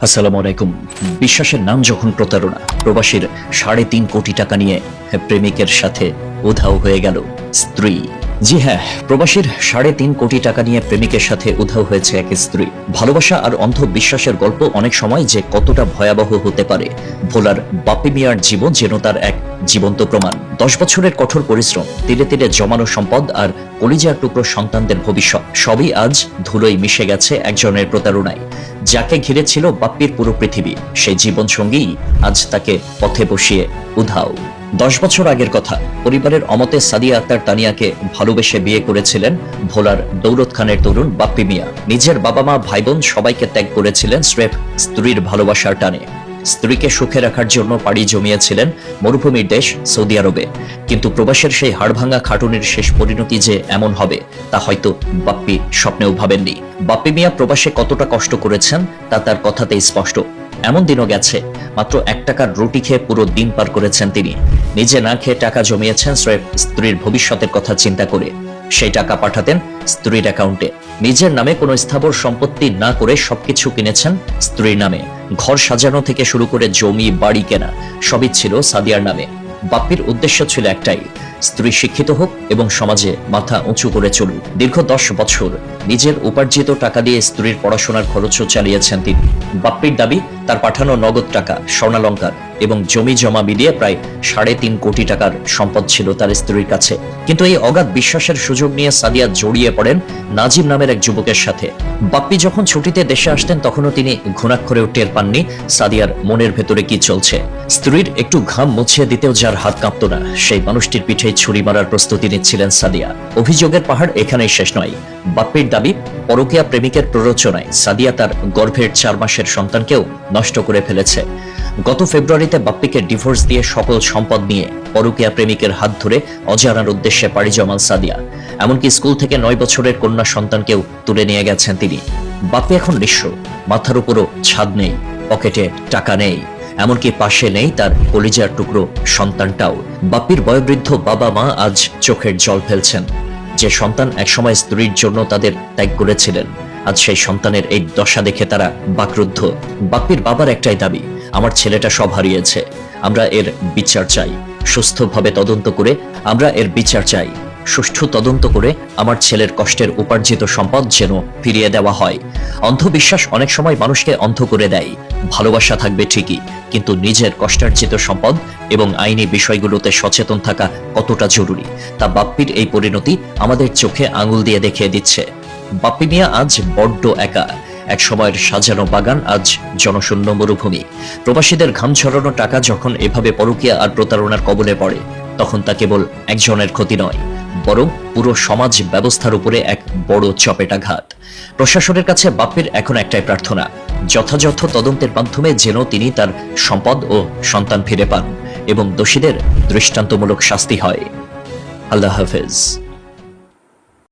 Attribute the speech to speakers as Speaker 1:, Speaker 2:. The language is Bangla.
Speaker 1: আসসালামু আলাইকুম। বিশ্বাসের নাম যখন প্রতারণা, প্রবাসীর ৩.৫ কোটি টাকা নিয়ে প্রেমিকের সাথে উধাও হয়ে গেল স্ত্রী। জি হ্যাঁ, প্রবাসীর ৩.৫ কোটি টাকা নিয়ে প্রেমিকের সাথে উধাও হয়েছে এক স্ত্রী। ভালোবাসা আর অন্ধ বিশ্বাসের গল্প অনেক সময় যে কতটা ভয়াবহ হতে পারে, ভোলার বাপ্পি মিয়ার জীবন যেন তার এক জীবন্ত প্রমাণ। 10 বছরের কঠোর পরিশ্রম, তিলে তিলে জমানো সম্পদ আর কলিজার টুকরো সন্তানদের ভবিষ্যৎ সবই আজ ধুলোয় মিশে গেছে একজনের প্রতারণায়। যাকে ঘিরে ছিল বাপ্পির পুরো পৃথিবী, সেই জীবন সঙ্গী আজ তাকে পথে বসিয়ে উধাও। 10 বছর আগের কথা, পরিবারের অমতে সাদিয়া আক্তার তানিয়াকে ভালোবেসে বিয়ে করেছিলেন ভোলার দৌলত খানের তরুণ বাপ্পি মিয়া। নিজের বাবা মা ভাই বোন সবাইকে ত্যাগ করেছিলেন স্রেফ স্ত্রীর ভালোবাসার টানে। স্ত্রীকে সুখে রাখার জন্য পাড়ি জমিয়েছিলেন মরুভূমির দেশ সৌদি আরবে। কিন্তু প্রবাসের সেই হাড়ভাঙা খাটুনির শেষ পরিণতি যে এমন হবে তা হয়তো বাপ্পি স্বপ্নেও ভাবেননি। বাপ্পি মিয়া প্রবাসে কতটা কষ্ট করেছেন তা তার কথাতেই স্পষ্ট। এমন দিনও গেছে মাত্র 1 টাকার রুটি খেয়ে পুরো দিন পার করেছেন তিনি। নিজে না খেয়ে টাকা জমিয়েছেন স্রেফ স্ত্রীর ভবিষ্যতের কথা চিন্তা করে। সেই টাকা পাঠাতেন স্ত্রীর অ্যাকাউন্টে। নিজের নামে কোনো স্থাবর সম্পত্তি না করে সবকিছু কিনেছেন স্ত্রীর নামে। ঘর সাজানো থেকে শুরু করে জমি বাড়ি কেনা সবই ছিল সাদিয়ার নামে। বাপ্পির উদ্দেশ্য ছিল একটাই, স্ত্রী শিক্ষিত হোক এবং সমাজে মাথা উঁচু করে চলুক। দীর্ঘ 10 বছর নিজের উপার্জিত টাকা দিয়ে স্ত্রীর পড়াশোনার খরচও চালিয়েছেন তিনি। বাপ্পির দাবি, তার পাঠানো নগদ টাকা, স্বর্ণালংকার এবং জমি জমা মিলিয়ে প্রায় 3.5 কোটি টাকার সম্পদ ছিল তার স্ত্রীর কাছে। কিন্তু এই অগাধ বিশ্বাসের সুযোগ নিয়ে সাদিয়া জড়িয়ে পড়েন নাজিম নামের এক যুবকের সাথে। বাপ্পি যখন ছুটিতে দেশে আসতেন তখনও তিনি ঘুণাক্ষরেও টের পাননি সাদিয়ার মনের ভেতরে কি চলছে। স্ত্রীর একটু ঘাম মুছিয়ে দিতেও যার হাত কাঁপত না, সেই মানুষটির পিঠে ছুরি মারার প্রস্তুতি নিচ্ছিলেন সাদিয়া। অভিযোগের পাহাড় এখানেই শেষ নয়। বাপ্পির দাবি, পরকীয়া প্রেমিকের প্ররোচনায় সাদিয়া তার গর্ভের 4 মাসের সন্তানকেও নষ্ট করে ফেলেছে। গত ফেব্রুয়ারিতে বাপ্পিকে ডিভোর্স দিয়ে সকল সম্পদ নিয়ে পরকীয়া প্রেমিকের হাত ধরে অজানার উদ্দেশ্যে পাড়ি জমান সাদিয়া। এমনকি স্কুল থেকে 9 বছরের কন্যা সন্তানকেও তুলে নিয়ে গেছেন তিনি। বাপ্পি এখন নিঃস্ব, মাথার উপরও ছাদ নেই, পকেটে টাকা নেই, এমনকি পাশে নেই তার কলিজার টুকরো সন্তানটাও। বাপ্পির বয়োবৃদ্ধ বাবা মা আজ চোখের জল ফেলছেন। যে সন্তান একসময় স্ত্রীর জন্য তাদের ত্যাগ করেছিলেন, আজ সেই সন্তানের এই দশা দেখে তারা বাকরুদ্ধ। বাপ্পির বাবার একটাই দাবি, আমার ছেলেটা সব হারিয়েছে, আমরা এর বিচার চাই। সুস্থভাবে তদন্ত করে আমরা এর বিচার চাই। সুষ্ঠু তদন্ত করে আমার ছেলের কষ্টের উপার্জিত সম্পদ যেন ফিরিয়ে দেওয়া হয়। অন্ধবিশ্বাস অনেক সময় মানুষকে অন্ধ করে দেয়। ভালোবাসা থাকবে ঠিকই, কিন্তু নিজের কষ্টার্জিত সম্পদ এবং আইনি বিষয়গুলোতে সচেতন থাকা কতটা জরুরি তা বাপ্পির এই পরিণতি আমাদের চোখে আঙুল দিয়ে দেখিয়ে দিচ্ছে। বাপ্পি মিয়া আজ বড্ড একা। এক সময়ের সাজানো বাগান আজ জনশূন্য মরুভূমি। প্রবাসীদের ঘাম ঝরানো টাকা যখন এভাবে পরকীয়া আর প্রতারণার কবলে পড়ে, তখন তা কেবল একজনের ক্ষতি নয়, বরং পুরো সমাজ ব্যবস্থার উপরে এক বড় চপেটাঘাত। প্রশাসনের কাছে বাপ্পির এখন একটাই প্রার্থনা, যথাযথ তদন্তের মাধ্যমে যেন তিনি তার সম্পদ ও সন্তান ফিরে পান এবং দোষীদের দৃষ্টান্তমূলক শাস্তি হয়। আল্লাহ হাফেজ।